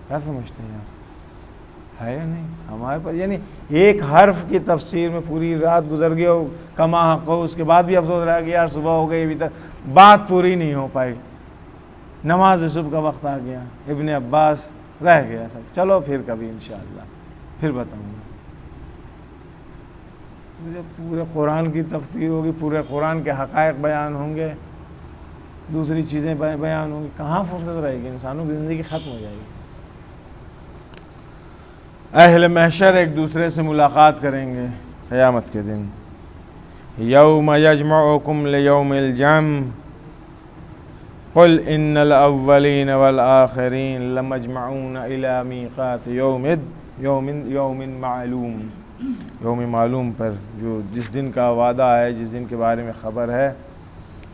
کیا سمجھتے ہیں آپ؟ ہے یا نہیں ہمارے پاس؟ یعنی ایک حرف کی تفسیر میں پوری رات گزر گئی اور کما حق ہو، اس کے بعد بھی افسوس رہا کہ یار صبح ہو گئی ابھی تک بات پوری نہیں ہو پائی، نماز صبح کا وقت آ گیا، ابن عباس رہ گیا تھا، چلو پھر کبھی انشاءاللہ پھر بتاؤں گا۔ جب پورے قرآن کی تفسیر ہوگی، پورے قرآن کے حقائق بیان ہوں گے، دوسری چیزیں بیان ہوں گی، کہاں فرصت رہے گی؟ انسانوں کی زندگی ختم ہو جائے گی۔ اہل محشر ایک دوسرے سے ملاقات کریں گے قیامت کے دن، یوم یجمعکم لیوم الجمع قل ان الاولین والآخرین لمجمعون الی میقات یوم معلوم، یوم معلوم پر، جو جس دن کا وعدہ ہے، جس دن کے بارے میں خبر ہے،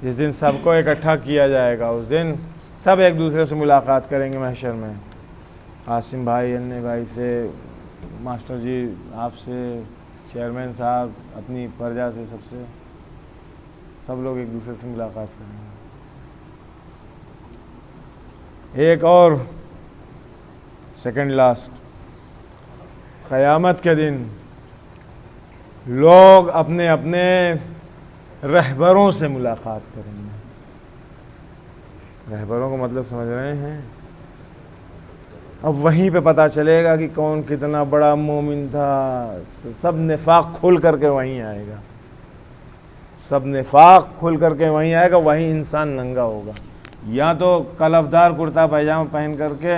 جس دن سب کو اکٹھا کیا جائے گا، اس دن سب ایک دوسرے سے ملاقات کریں گے محشر میں۔ قاسم بھائی، انّے بھائی سے، ماسٹر جی آپ سے، چیئرمین صاحب اپنی پرجا سے، سب لوگ ایک دوسرے سے ملاقات کریں گے۔ ایک اور سیکنڈ لاسٹ، قیامت کے دن لوگ اپنے اپنے رہبروں سے ملاقات کریں گے۔ رہبروں کا مطلب سمجھ رہے ہیں؟ اب وہیں پہ پتہ چلے گا کہ کون کتنا بڑا مومن تھا، سب نفاق کھل کر کے وہیں آئے گا، سب نفاق کھل کر کے وہیں آئے گا، وہیں انسان ننگا ہوگا، یا تو کلفدار کرتا پائجامہ پہن کر کے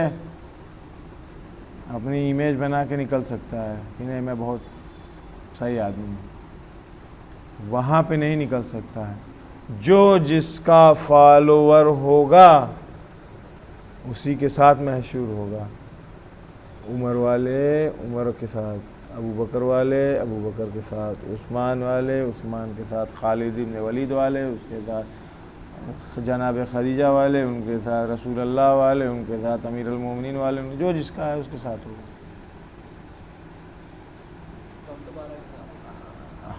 اپنی امیج بنا کے نکل سکتا ہے کہ نہیں میں بہت صحیح آدمی ہوں، وہاں پہ نہیں نکل سکتا ہے۔ جو جس کا فالوور ہوگا اسی کے ساتھ محشور ہوگا، عمر والے عمر کے ساتھ، ابو بکر والے ابو بکر کے ساتھ، عثمان والے عثمان کے ساتھ، خالد بن ولید والے اس کے ساتھ، جناب خدیجہ والے ان کے ساتھ، رسول اللہ والے ان کے ساتھ، امیر المومنین والے، جو جس کا ہے اس کے ساتھ ہوگا۔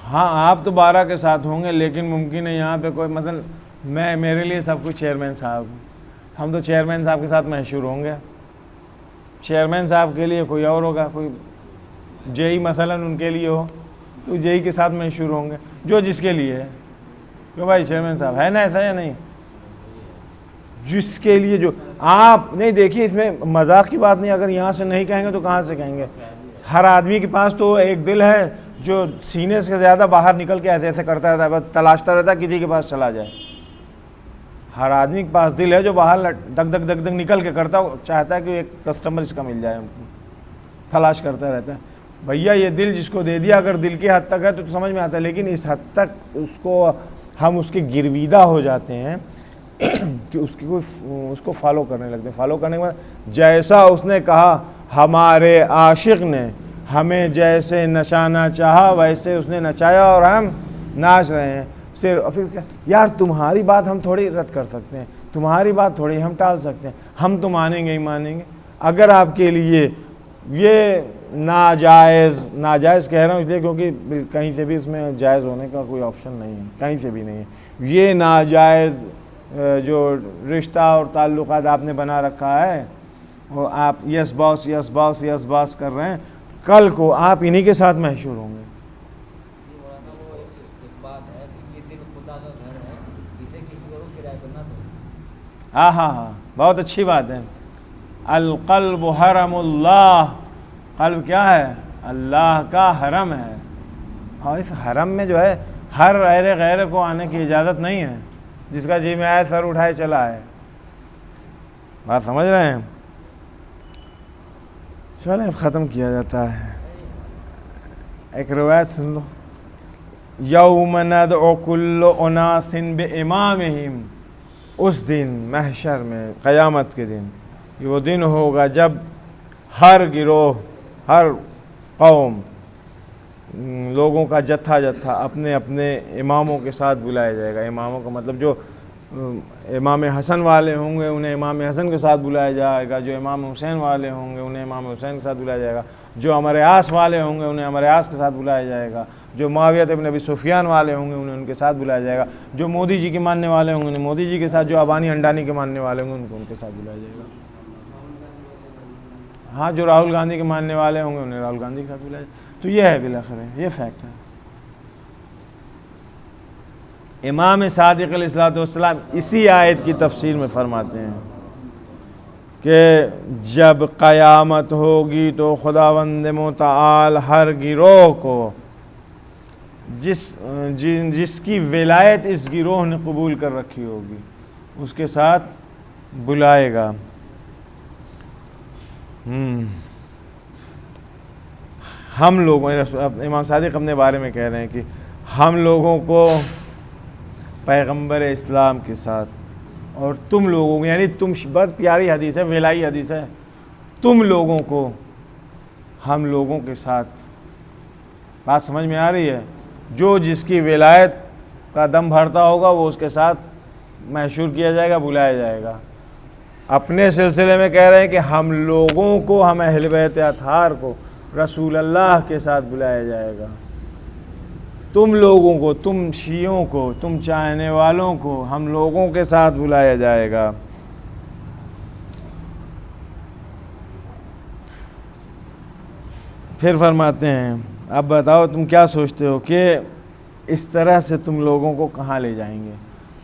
ہاں آپ تو 12 کے ساتھ ہوں گے، لیکن ممکن ہے یہاں پہ کوئی مثلا میرے لیے سب کچھ چیئرمین صاحب، ہم تو چیئرمین صاحب کے ساتھ محشور ہوں گے، چیئرمین صاحب کے لیے کوئی اور ہوگا، کوئی جے مثلا ان کے لیے ہو تو جے کے ساتھ محشور ہوں گے، جو جس کے لیے ہے، کیوں بھائی چیئرمین صاحب ہے نا ایسا یا نہیں؟ جس کے لیے جو آپ نہیں، دیکھیے اس میں مذاق کی بات نہیں، اگر یہاں سے نہیں کہیں گے تو کہاں سے کہیں گے؟ ہر آدمی کے پاس تو ایک دل ہے جو سینے سے زیادہ باہر نکل کے ایسے ایسے کرتا رہتا ہے، بس تلاشتا رہتا ہے کسی کے پاس چلا جائے۔ ہر آدمی کے پاس دل ہے جو باہر دک دک دک دک نکل کے کرتا، چاہتا ہے کہ ایک کسٹمر اس کا مل جائے، تلاش کرتا رہتا ہے۔ بھیا یہ دل جس کو دے دیا اگر دل کی حد تک ہے تو سمجھ میں آتا ہے، لیکن اس حد تک ہم اس کے گرویدہ ہو جاتے ہیں کہ اس کو فالو کرنے لگتے ہیں۔ فالو کرنے کے بعد جیسا اس نے کہا، ہمارے عاشق نے ہمیں جیسے نچانا چاہا ویسے اس نے نچایا اور ہم ناچ رہے ہیں۔ صرف پھر کیا یار، تمہاری بات ہم تھوڑی رد کر سکتے ہیں، تمہاری بات تھوڑی ہم ٹال سکتے ہیں، ہم تو مانیں گے ہی مانیں گے۔ اگر آپ کے لیے یہ ناجائز کہہ رہا ہوں اس لیے کیونکہ کہیں سے بھی اس میں جائز ہونے کا کوئی آپشن نہیں ہے، کہیں سے بھی نہیں ہے۔ یہ ناجائز جو رشتہ اور تعلقات آپ نے بنا رکھا ہے، اور آپ یس باس یس باس یس باس کر رہے ہیں، کل کو آپ انہی کے ساتھ محشور ہوں گے۔ ہاں ہاں ہاں، بہت اچھی بات ہے۔ القلب حرم اللہ، قلب کیا ہے؟ اللہ کا حرم ہے، اور اس حرم میں جو ہے ہر غیر کو آنے کی اجازت نہیں ہے، جس کا جی میں آئے سر اٹھائے چلا ہے۔ بات سمجھ رہے ہیں؟ چلیں ختم کیا جاتا ہے۔ ایک روایت سن لو، یوم ندعو کل اناس بامامہم، اس دن محشر میں قیامت کے دن یہ وہ دن ہوگا جب ہر گروہ، ہر قوم، لوگوں کا جتھا اپنے اپنے اماموں کے ساتھ بلایا جائے گا۔ اماموں کا مطلب جو امام حسن والے ہوں گے انہیں امام حسن کے ساتھ بلایا جائے گا، جو امام حسین والے ہوں گے انہیں امام حسین کے ساتھ بلایا جائے گا، جو امر عاص والے ہوں گے انہیں امر عاص کے ساتھ بلایا جائے گا، جو معاویہ ابن ابی سفیان والے ہوں گے انہیں ان کے ساتھ بلایا جائے گا، جو مودی جی کے ماننے والے ہوں گے انہیں مودی جی کے ساتھ، جو ابانی انڈانی کے ماننے والے ہوں گے ان کو ان کے ساتھ بلایا جائے گا۔ ہاں جو راہل گاندھی کے ماننے والے ہوں گے انہیں راہل گاندھی کے ساتھ بلایا جائے گا۔ تو یہ ہے بالآخر یہ فیکٹ ہے۔ امام صادق علیہ السلام اسی آیت کی تفسیر میں فرماتے ہیں کہ جب قیامت ہوگی تو خداوند متعال ہر گروہ کو جس کی ولایت اس گروہ نے قبول کر رکھی ہوگی اس کے ساتھ بلائے گا۔ ہم لوگوں، امام صادق اپنے بارے میں کہہ رہے ہیں کہ ہم لوگوں کو پیغمبر اسلام کے ساتھ اور تم لوگوں کو، یعنی تم، بہت پیاری حدیث ہے، ولائی حدیث ہے، تم لوگوں کو ہم لوگوں کے ساتھ، بات سمجھ میں آ رہی ہے؟ جو جس کی ولایت کا دم بھرتا ہوگا وہ اس کے ساتھ محشور کیا جائے گا، بلایا جائے گا۔ اپنے سلسلے میں کہہ رہے ہیں کہ ہم لوگوں کو، ہم اہل بیت اطہار کو رسول اللہ کے ساتھ بلایا جائے گا۔ تم لوگوں کو، تم شیعوں کو، تم چاہنے والوں کو ہم لوگوں کے ساتھ بلایا جائے گا۔ پھر فرماتے ہیں اب بتاؤ تم کیا سوچتے ہو کہ اس طرح سے تم لوگوں کو کہاں لے جائیں گے؟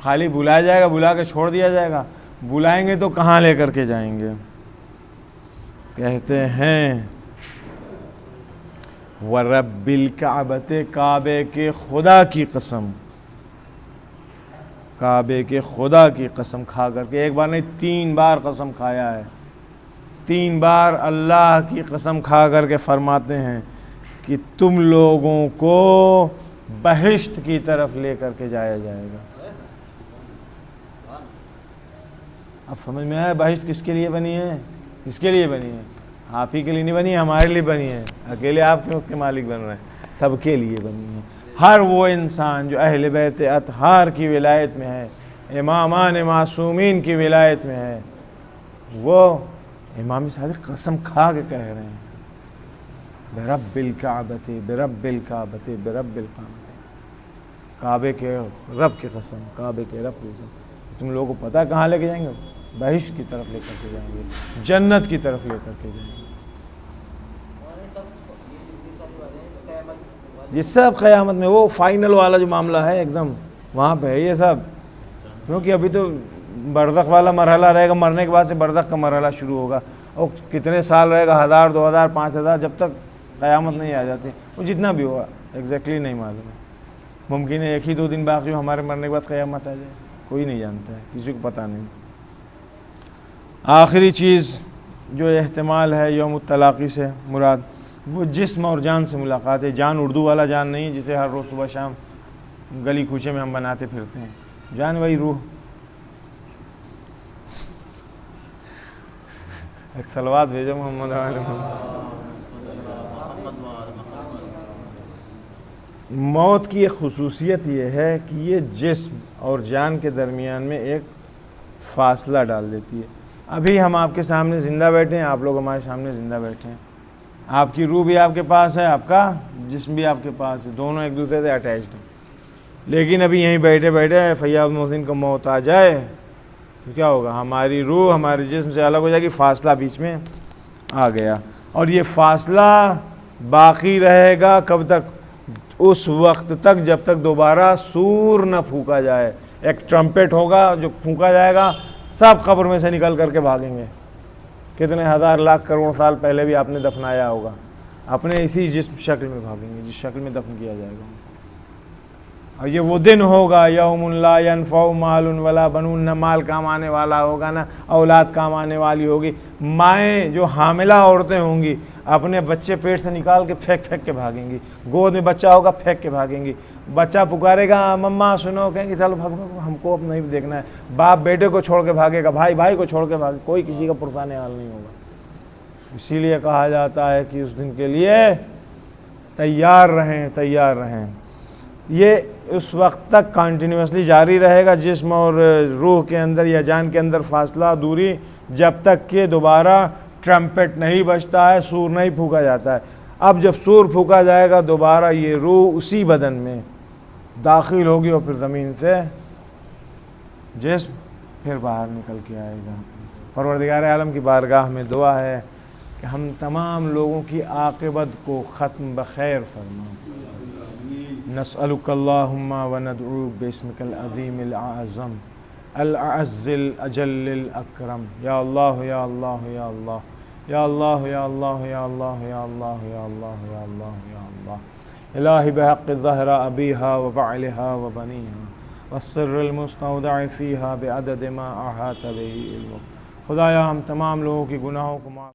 خالی بلایا جائے گا، بلا کے چھوڑ دیا جائے گا؟ بلائیں گے تو کہاں لے کر کے جائیں گے؟ کہتے ہیں وَرَبِّ الْكَعْبَةِ، کعبے کے خدا کی قسم، کعبے کے خدا کی قسم کھا کر کے، ایک بار نہیں 3 بار قسم کھایا ہے، 3 بار اللہ کی قسم کھا کر کے فرماتے ہیں کہ تم لوگوں کو بہشت کی طرف لے کر کے جایا جائے گا۔ اب سمجھ میں آیا بہشت کس کے لیے بنی ہے؟ کس کے لیے بنی ہے؟ آپ ہی کے لیے نہیں بنی ہے، ہمارے لیے بنی ہے۔ اکیلے آپ کیوں اس کے مالک بن رہے ہیں؟ سب کے لیے بنی ہے۔ ہر وہ انسان جو اہل بیت اطہار کی ولایت میں ہے، امامان معصومین کی ولایت میں ہے، وہ امام صادق قسم کھا کے کہہ رہے ہیں برب الکعبۃ، برب الکعبۃ، برب الکعبۃ، کعبے کے رب کی قسم، کعبے کے رب کی قسم۔ تم لوگوں کو پتہ کہاں لے کے جائیں گے؟ بہشت کی طرف لے کر کے جائیں گے، جنت کی طرف لے کر کے جائیں گے۔ یہ سب قیامت میں، وہ فائنل والا جو معاملہ ہے ایک دم وہاں پہ ہے یہ سب، کیونکہ ابھی تو برزخ والا مرحلہ رہے گا، مرنے کے بعد سے برزخ کا مرحلہ شروع ہوگا، اور کتنے سال رہے گا، 1000 2000 5000، جب تک قیامت نہیں آ جاتی، وہ جتنا بھی ہوگا ایگزیکٹلی نہیں معلوم ہے۔ ممکن ہے 1 ہی 2 دن باقی ہو، ہمارے مرنے کے بعد قیامت آ جائے، کوئی نہیں جانتا ہے، کسی کو پتہ نہیں۔ آخری چیز جو احتمال ہے یوم التلاقی سے مراد وہ جسم اور جان سے ملاقات ہے۔ جان اردو والا جان نہیں جسے ہر روز صبح شام گلی کوچے میں ہم بناتے پھرتے ہیں، جان وہی روح۔ ایک صلوات بھیجو محمد علیہ وسلم۔ موت کی ایک خصوصیت یہ ہے کہ یہ جسم اور جان کے درمیان میں ایک فاصلہ ڈال دیتی ہے۔ ابھی ہم آپ کے سامنے زندہ بیٹھے ہیں، آپ لوگ ہمارے سامنے زندہ بیٹھے ہیں، آپ کی روح بھی آپ کے پاس ہے، آپ کا جسم بھی آپ کے پاس ہے، دونوں ایک دوسرے سے اٹیچڈ ہیں۔ لیکن ابھی یہیں بیٹھے بیٹھے فیاض محسن کو موت آ جائے تو کیا ہوگا؟ ہماری روح ہمارے جسم سے الگ ہو جائے گی، فاصلہ بیچ میں آ گیا، اور یہ فاصلہ باقی رہے گا کب تک؟ اس وقت تک جب تک دوبارہ سور نہ پھونکا جائے۔ ایک ٹرمپٹ ہوگا جو پھونکا جائے گا، سب قبر میں سے نکل کر کے بھاگیں گے۔ کتنے 1000 لاکھ کروڑ سال پہلے بھی آپ نے دفنایا ہوگا، اپنے اسی جسم شکل میں بھاگیں گے جس شکل میں دفن کیا جائے گا۔ اور یہ وہ دن ہوگا یوم لا ینفع مال ولا بنون، نہ مال کام آنے والا ہوگا نہ اولاد کام آنے والی ہوگی۔ مائیں جو حاملہ عورتیں ہوں گی اپنے بچے پیٹ سے نکال کے پھینک پھینک کے بھاگیں گی، گود میں بچہ ہوگا پھینک کے بھاگیں گی، بچہ پکارے گا مما سنو، کہیں گے چلو بھاگو، ہم کو اب نہیں دیکھنا ہے۔ باپ بیٹے کو چھوڑ کے بھاگے گا، بھائی بھائی کو چھوڑ کے بھاگے، کوئی کسی کا پرسان حال نہیں ہوگا۔ اسی لیے کہا جاتا ہے کہ اس دن کے لیے تیار رہیں، تیار رہیں۔ یہ اس وقت تک کنٹینیوسلی جاری رہے گا جسم اور روح کے اندر یا جان کے اندر فاصلہ دوری، جب تک کہ دوبارہ ٹرمپٹ نہیں بجتا ہے، سور نہیں پھونکا جاتا ہے۔ اب جب سور پھونکا جائے گا دوبارہ یہ روح اسی بدن میں داخل ہوگی اور پھر زمین سے جسم پھر باہر نکل کے آئے گا۔ پروردگار عالم کی بارگاہ میں دعا ہے کہ ہم تمام لوگوں کی عاقبت کو ختم بخیر فرما۔ نسألک اللہم وندعوک باسمک العظیم الأعظم الأعز الأجل الأکرم۔ یا اللہ یا اللہ یا اللہ یا اللہ یا اللہ یا اللہ یا اللہ یا اللہ یا اللہ یا اللہ۔ الہی بحق الظہر ابیہا وبعلہا وبنیہا والسر المستودع فیہا بعدد ما احاط بہ علمک۔ خدایا ہم تمام لوگوں کی گناہوں کو معاف